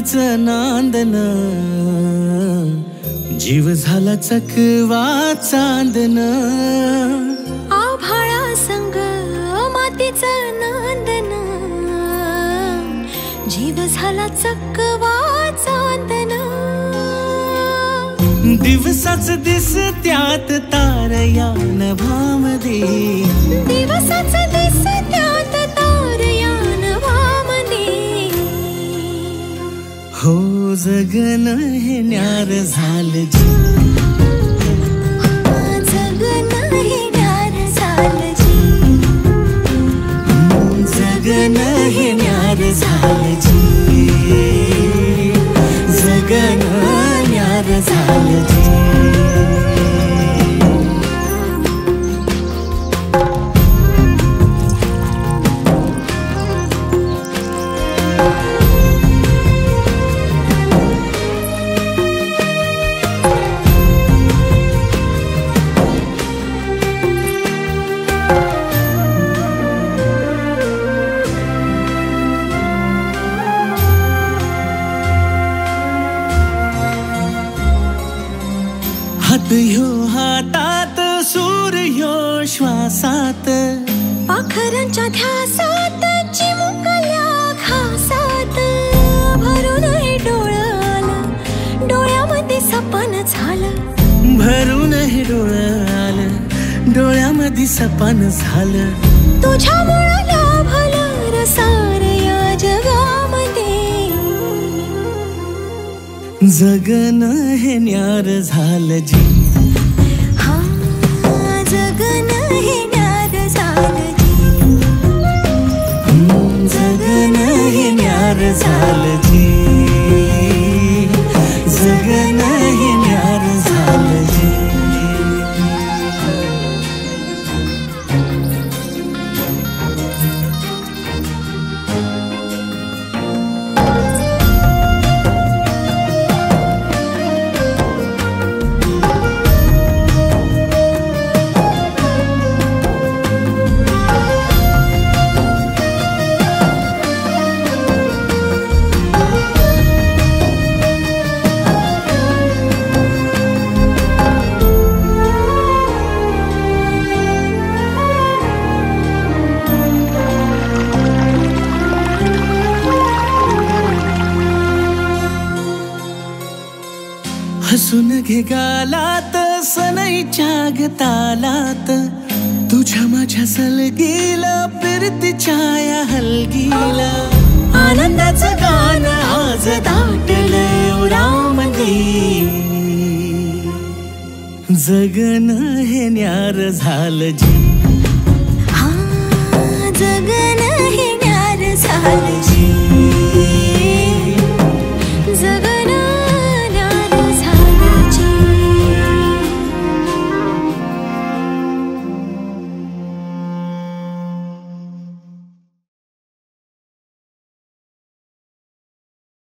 मातीचं नांदन, जीव झाला चकवा चांदन. आभाळा संग मातीचं नांदन, जीव झाला चकवा चांदन. दिवसाच दिसत्यात तारया नभामध्ये, दिवसाच दिसत्यात तारया नभामध्ये. हो जगन हे न्यार झालं जी, जगन हे न्यार झालं जी, जगन हे न्यार झालं जी, जगन न्यार झालं जी. हात ह्यो हातात, सूर ह्यो श्वासात, पाखरांच्या ध्यासात, चिमुकल्या घासात. भरून हे डोळं आलं, डोळ्यामध्ये सपन झालं. भरून हे डोळं आलं, डोळ्यामध्ये सपन झालं. तुझ्यामुळं लाभलं रसार या जगामध्ये. जगन हे न्यार झालं जी, हा जगन हे न्यार झालं जी, जगन हे न्यार झालं जी, जगन हे न्यार झालं जी. हसून घे गालात, सनईच्या गतालात, तुझ्या माझ्या सलगीला, फिरतीच्या या हलगीला. आनंदाचं गाणं आज दाटलं उरामध्ये. जगन हे न्यार झालं जी, हा जगन हे न्यार झालं जी,